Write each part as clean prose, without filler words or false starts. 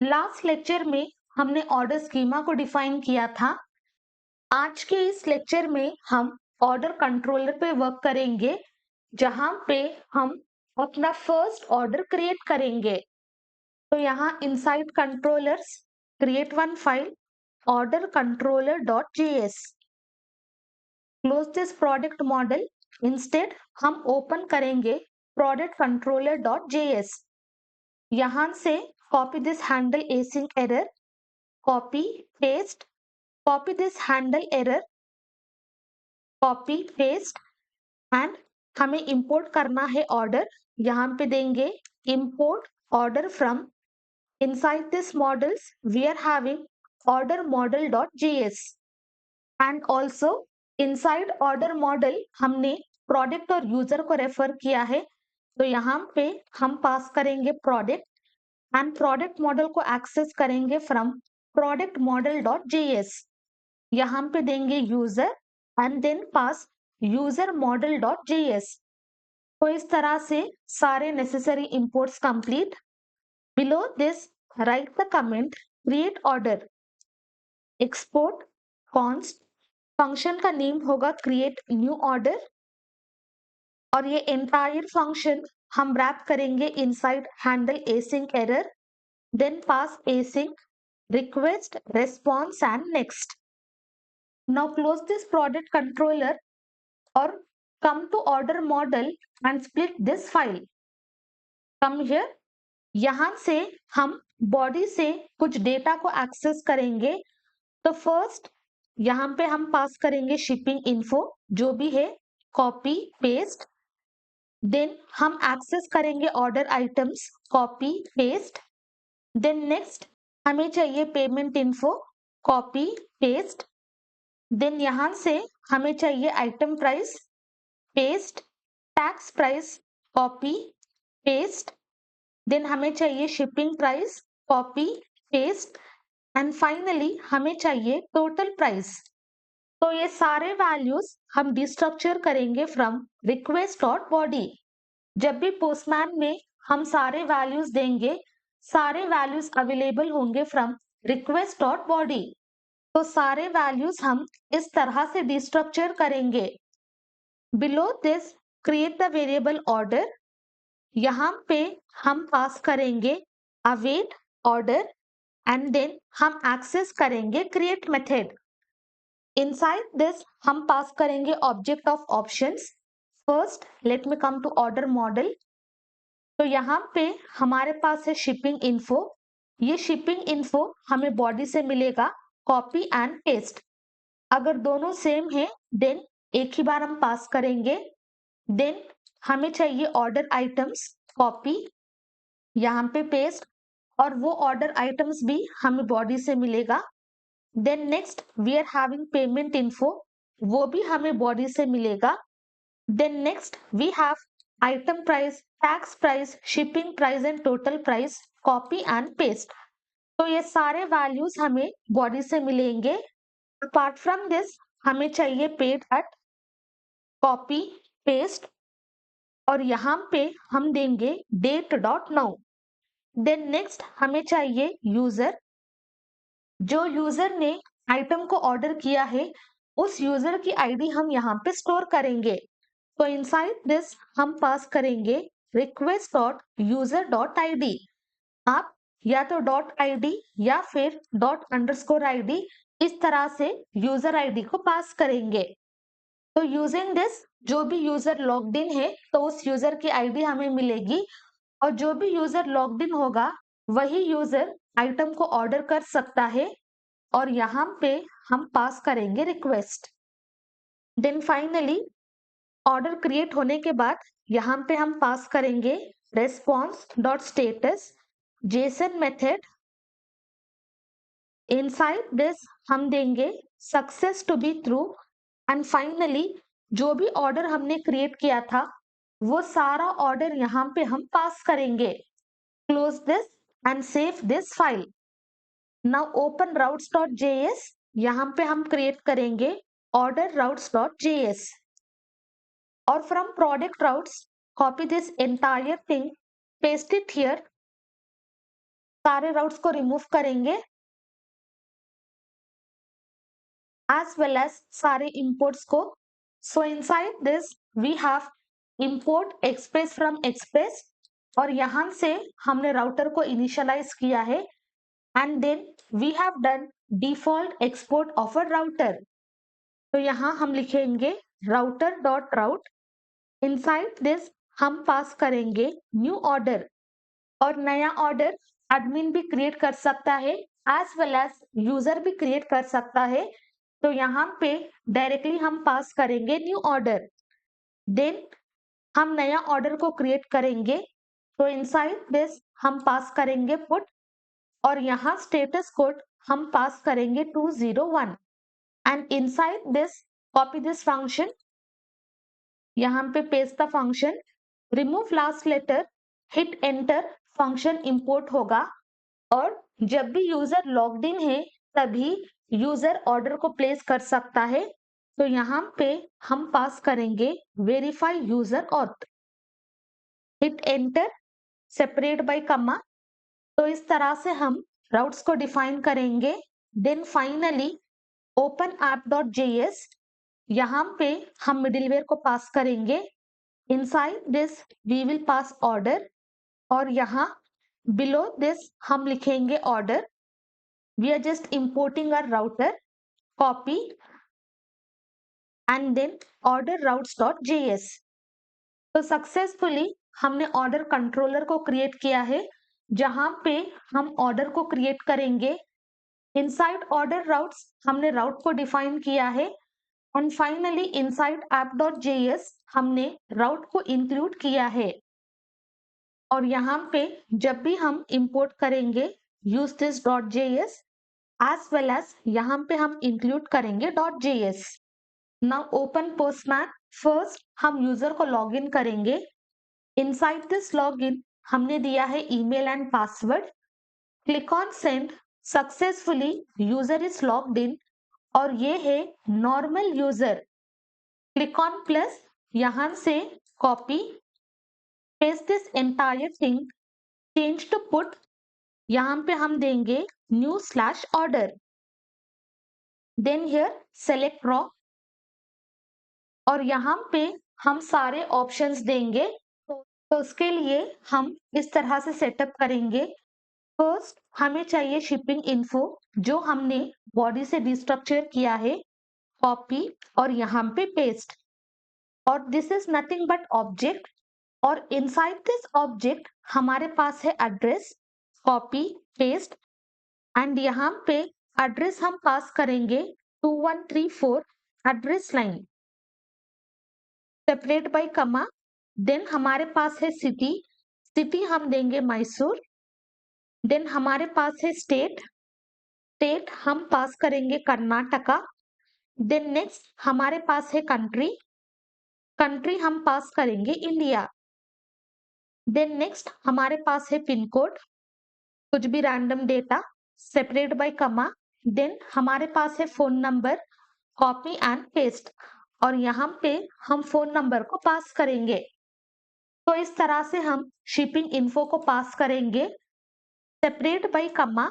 Last lecture में हमने order schema को डिफाइन किया था। आज के इस लेक्चर में हम ऑर्डर कंट्रोलर पे वर्क करेंगे, जहां पे हम अपना फर्स्ट ऑर्डर क्रिएट करेंगे। तो यहाँ inside controllers create one file order controller dot JS. Close this product model. Instead हम ओपन करेंगे प्रोडक्ट कंट्रोलर डॉट जेएस। यहाँ से copy this handle async error, copy paste, copy this handle error, copy paste and हमें import करना है order। यहाँ पे देंगे import order from inside this models we are having order model.js and also inside order model हमने product और user को refer किया है। तो यहाँ पे हम पास करेंगे product and product model को एक्सेस करेंगे from product model.js। यहाँ पे देंगे user and then pass user model dot JS. तो इस तरह से सारे necessary imports complete. Below this write the comment create order export const. Function का नेम होगा क्रिएट न्यू ऑर्डर और ये एंटायर फंक्शन हम रैप करेंगे inside handle async error, then pass async request response and next. Now close this product controller or come to order model and split this file. Come here. यहाँ से हम body से कुछ data को access करेंगे। तो first यहाँ पे हम पास करेंगे शिपिंग इन्फो जो भी है, कॉपी पेस्ट। देन हम एक्सेस करेंगे order items, copy paste. Then next हमें चाहिए payment info, copy paste. Then यहाँ से हमें चाहिए item price, paste. Tax price, copy paste. Then हमें चाहिए shipping price, copy paste and finally हमें चाहिए टोटल प्राइस। तो ये सारे वैल्यूज हम डिस्ट्रक्चर करेंगे फ्रॉम रिक्वेस्ट डॉट बॉडी। जब भी पोस्टमैन में हम सारे वैल्यूज देंगे, सारे वैल्यूज अवेलेबल होंगे फ्रॉम रिक्वेस्ट डॉट बॉडी। तो सारे वैल्यूज हम इस तरह से डिस्ट्रक्चर करेंगे। Below this create the variable order. यहाँ पे हम पास करेंगे अवेट ऑर्डर एंड देन हम एक्सेस करेंगे क्रिएट मेथड। इनसाइड दिस हम पास करेंगे object of options. First let me come to order model. तो यहाँ पे हमारे पास है शिपिंग इन्फो। ये शिपिंग इन्फो हमें बॉडी से मिलेगा, कॉपी एंड पेस्ट। अगर दोनों सेम है देन एक ही बार हम पास करेंगे। देन हमें चाहिए ऑर्डर आइटम्स, कॉपी यहाँ पे पेस्ट और वो ऑर्डर आइटम्स भी हमें बॉडी से मिलेगा। Then next we are having payment info, वो भी हमें बॉडी से मिलेगा। Then next we have item price, tax price, shipping price and total price, copy and paste. तो ये सारे वैल्यूज हमें बॉडी से मिलेंगे। अपार्ट फ्रॉम दिस हमें चाहिए पेड एट, कॉपी पेस्ट और यहाँ पे हम देंगे date dot now. Then next हमें चाहिए यूजर। जो यूजर ने आइटम को ऑर्डर किया है उस यूजर की आईडी हम यहाँ पे स्टोर करेंगे। तो इनसाइड दिस हम पास करेंगे request dot user dot ID. आप या तो डॉट आईडी या फिर डॉट अंडरस्कोर आईडी इस तरह से यूजर आईडी को पास करेंगे। तो यूजिंग दिस जो भी यूजर लॉग्ड इन है तो उस यूजर की आईडी हमें मिलेगी और जो भी यूजर लॉग्ड इन होगा वही यूजर आइटम को ऑर्डर कर सकता है और यहाँ पे हम पास करेंगे request. Then finally order create होने के बाद यहाँ पे हम पास करेंगे response dot status JSON method. Inside this हम देंगे success to be true and finally जो भी ऑर्डर हमने क्रिएट किया था वो सारा ऑर्डर यहाँ पे हम पास करेंगे। Close this and save this file. Now open routes dot JS. यहाँ पे हम क्रिएट करेंगे ऑर्डर राउट्स डॉट जेएस और from product routes copy this entire thing, paste it here सारे राउट्स को रिमूव करेंगे as well as सारे imports को. So inside this we have import express from express और यहाँ से हमने राउटर को इनिशियलाइज किया है and then we have done default export of a router. तो यहाँ हम लिखेंगे router dot route. Inside this हम पास करेंगे न्यू ऑर्डर और नया ऑर्डर एडमिन भी क्रिएट कर सकता है एज वेल एज यूजर भी क्रिएट कर सकता है. तो यहाँ पे डायरेक्टली हम पास करेंगे न्यू ऑर्डर. देन हम नया ऑर्डर को क्रिएट करेंगे. तो इनसाइड दिस हम पास करेंगे पुट और यहाँ स्टेटस कोड हम पास करेंगे 201 and inside this copy this function. यहाँ पे paste the function, remove last letter, hit enter, function import होगा और जब भी यूजर लॉग्ड इन है तभी यूजर ऑर्डर को प्लेस कर सकता है. तो यहाँ पे हम पास करेंगे verify user auth, hit enter, separate by कमा. तो इस तरह से हम राउट्स को डिफाइन करेंगे. Then finally open app dot JS, यहाँ पे हम मिडिलवेयर को पास करेंगे. Inside this we will pass order और यहाँ बिलो दिस हम लिखेंगे order. We are just importing our router, copy and then order routes dot JS. तो सक्सेसफुली हमने ऑर्डर कंट्रोलर को क्रिएट किया है जहां पे हम ऑर्डर को क्रिएट करेंगे. इनसाइड ऑर्डर राउट्स हमने राउट को डिफाइन किया है and finally inside app dot JS हमने राउट को इंक्लूड किया है. और यहाँ पे जब भी हम इंपोर्ट करेंगे use this dot JS as well as यहाँ पे हम इंक्लूड करेंगे dot JS. Now open Postman. First हम यूजर को लॉग इन करेंगे. इनसाइड दिस लॉग इन हमने दिया है email and password. Click on send. Successfully user is logged in और ये है normal user. Click on plus, यहां से copy, paste this entire thing, change to put. यहाँ पे हम देंगे new slash order. Then here select raw और यहाँ पे हम सारे ऑप्शंस देंगे. तो उसके लिए हम इस तरह से सेटअप करेंगे. फर्स्ट हमें चाहिए शिपिंग इन्फो जो हमने बॉडी से डिस्ट्रक्चर किया है, कॉपी और यहाँ पे पेस्ट. और this is nothing but object और इनसाइड दिस ऑब्जेक्ट हमारे पास है एड्रेस, कॉपी, पेस्ट एंड यहाँ पे एड्रेस हम पास करेंगे 2134 address line, separate by comma. Then हमारे पास है सिटी, सिटी हम देंगे मैसूर. देन हमारे पास है स्टेट, स्टेट हम पास करेंगे कर्नाटका. देन नेक्स्ट हमारे पास है कंट्री, कंट्री हम पास करेंगे इंडिया. देन नेक्स्ट हमारे पास है पिन कोड, कुछ भी random data, separate by comma. Then हमारे पास है phone number, copy and paste और यहाँ पे हम फोन नंबर को पास करेंगे. तो इस तरह से हम शिपिंग इन्फो को पास करेंगे, सेपरेट बाय कमा.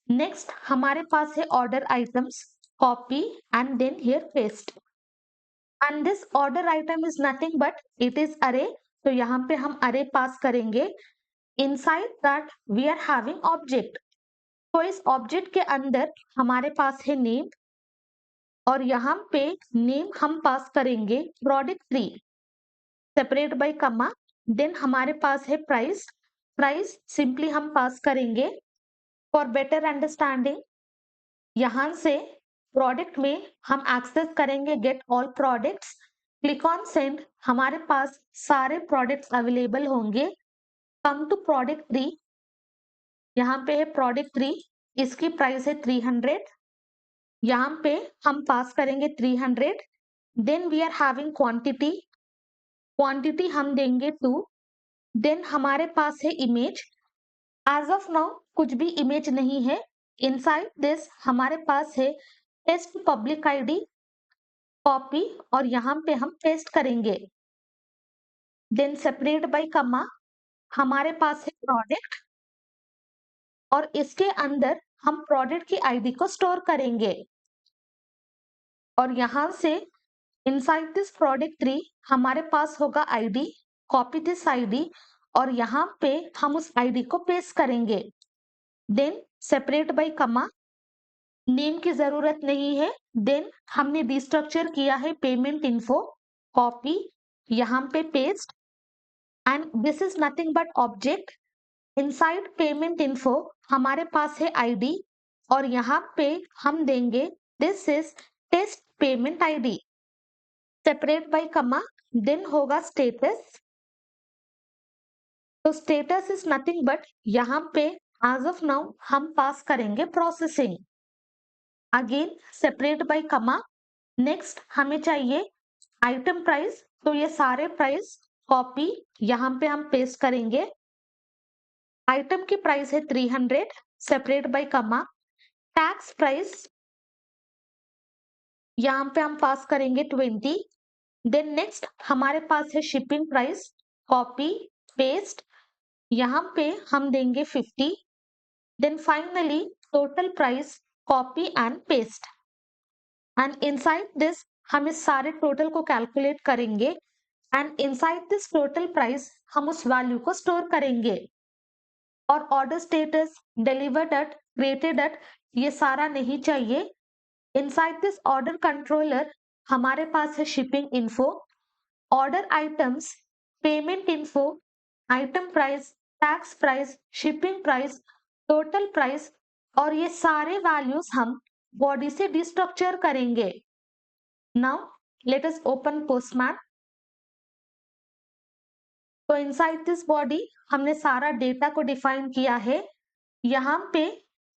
नेक्स्ट हमारे पास है order items, copy and then here paste and this order item is nothing but it is array. तो यहाँ पे हम अरे पास करेंगे. Inside that we are having object. तो इस ऑब्जेक्ट के अंदर हमारे पास है नेम और यहाँ पे नेम हम पास करेंगे product 3, separate by comma. Then हमारे पास है प्राइस, प्राइस सिंपली हम पास करेंगे. फॉर बेटर अंडरस्टैंडिंग यहाँ से प्रोडक्ट में हम एक्सेस करेंगे get all products. Click on send, हमारे पास सारे प्रोडक्ट्स अवेलेबल होंगे. कम टू प्रोडक्ट 3, यहाँ पे है प्रोडक्ट 3, इसकी प्राइस है 300. यहाँ पे हम पास करेंगे 300. Then we are having quantity, quantity हम देंगे 2. देन हमारे पास है इमेज. एज ऑफ नाउ कुछ भी इमेज नहीं है. इनसाइड दिस हमारे पास है टेस्ट पब्लिक आईडी, कॉपी और यहाँ पे हम पेस्ट करेंगे. देन सेपरेट बाय कमा, हमारे पास है प्रोडक्ट और इसके अंदर हम प्रोडक्ट की आईडी को स्टोर करेंगे और यहां से इनसाइड दिस प्रोडक्ट ट्री हमारे पास होगा आईडी, कॉपी दिस आईडी और यहाँ पे हम उस आईडी को पेस्ट करेंगे। देन सेपरेट बाय कमा, नेम की जरूरत नहीं है। देन हमने डिस्ट्रक्चर किया है पेमेंट इन्फो, कॉपी, यहाँ पे paste and this is nothing but object. Inside payment info हमारे पास है आईडी और यहाँ पे हम देंगे this is test payment ID, separate by comma, देन होगा स्टेटस। तो स्टेटस इज नथिंग बट यहाँ पे एज ऑफ नाउ हम पास करेंगे processing, again separate by comma. Next हमें चाहिए आइटम प्राइस, तो ये सारे प्राइस कॉपी यहाँ पे हम पेस्ट करेंगे। आइटम की प्राइस है 300, सेपरेट बाय कमा। टैक्स प्राइस यहाँ पे हम पास करेंगे 20। देन नेक्स्ट हमारे पास है शिपिंग प्राइस, कॉपी पेस्ट, यहाँ पे हम देंगे 50। Then finally total price, copy and paste and inside this हम इस सारे टोटल को कैलकुलेट करेंगे and inside this total price हम उस वैल्यू को स्टोर करेंगे। और order status, delivered at, created at, ये सारा नहीं चाहिए। इनसाइड दिस ऑर्डर कंट्रोलर हमारे पास है shipping info, order items, payment info, item price, tax price, shipping price, total price और ये सारे वैल्यूज हम बॉडी से डिस्ट्रक्चर करेंगे। Now let us open postman. तो इनसाइड दिस बॉडी हमने सारा डेटा को डिफाइन किया है। यहाँ पे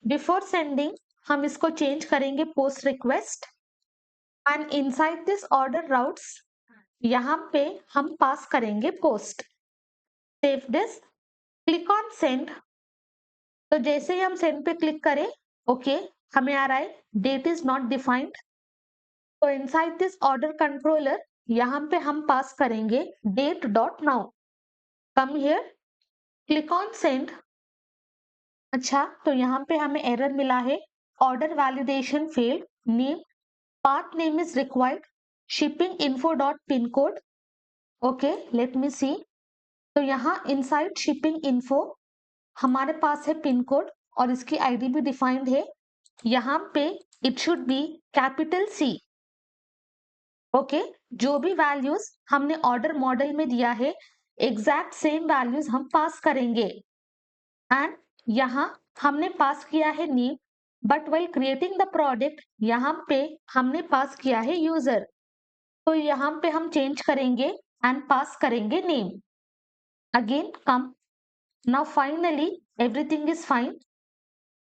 बिफोर सेंडिंग हम इसको चेंज करेंगे post request and inside this order routes यहाँ पे हम पास करेंगे post. Save this, click on send. तो जैसे ही हम सेंड पे क्लिक करें, ओके हमें आ रहा है डेट इज नॉट डिफाइंड। तो इनसाइड दिस ऑर्डर कंट्रोलर यहाँ पे हम पास करेंगे date dot now. Come here, click on send. अच्छा, तो यहाँ पे हमें एरर मिला है, order validation failed, name part name is required, shipping info dot pin code. Okay let me see. तो यहाँ इनसाइड शिपिंग इन्फो हमारे पास है पिन कोड और इसकी आईडी भी डिफाइंड है। यहाँ पे it should be capital C. Okay, जो भी वैल्यूज हमने ऑर्डर मॉडल में दिया है एग्जैक्ट सेम वैल्यूज हम पास करेंगे एंड यहाँ हमने पास किया है name but while creating the product यहाँ पे हमने पास किया है यूजर, तो यहाँ पे हम चेंज करेंगे एंड पास करेंगे name. Again come, now finally everything is fine.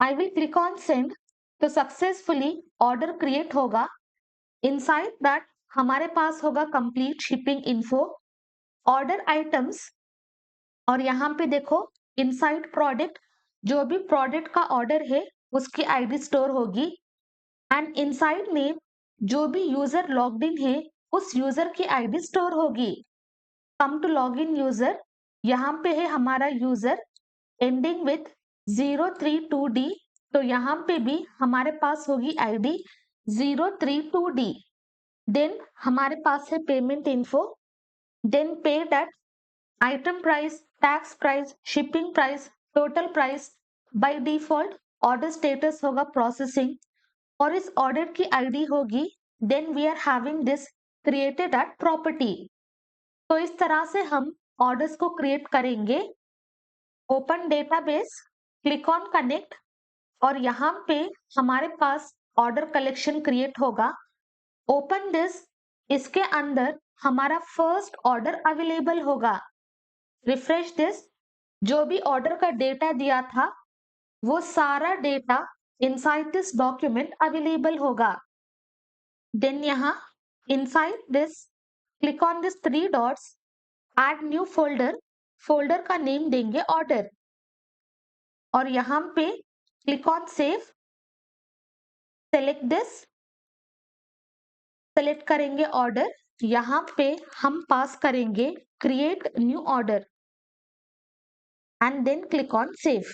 I will click on send. तो सक्सेसफुली ऑर्डर क्रिएट होगा। इनसाइड दैट हमारे पास होगा complete shipping info, order items और यहाँ पे देखो इनसाइड प्रोडक्ट, जो भी प्रोडक्ट का ऑर्डर है उसकी आईडी स्टोर होगी एंड इनसाइड नेम जो भी यूजर लॉग्ड इन है उस यूजर की आईडी स्टोर होगी। Come to log in user, यहाँ पे है हमारा यूजर एंडिंग विथ 032D, तो यहाँ पे भी हमारे पास होगी आईडी 032D। देन हमारे पास है payment info, then paid at, item price, tax price, shipping price, total price. By default order status होगा प्रोसेसिंग और इस ऑर्डर की आईडी होगी, then we are having this created at property. तो इस तरह से हम ऑर्डर्स को क्रिएट करेंगे। Open database, click on connect और यहाँ पे हमारे पास ऑर्डर कलेक्शन क्रिएट होगा। ओपन दिस, इसके अंदर हमारा फर्स्ट ऑर्डर अवेलेबल होगा। रिफ्रेश दिस, जो भी ऑर्डर का डेटा दिया था वो सारा data inside this document available होगा। देन यहाँ inside this click on this 3 dots, add new folder, folder का नेम देंगे ऑर्डर और यहाँ पे click on save. Select this, select करेंगे ऑर्डर, यहाँ पे हम पास करेंगे create new order and then click on save.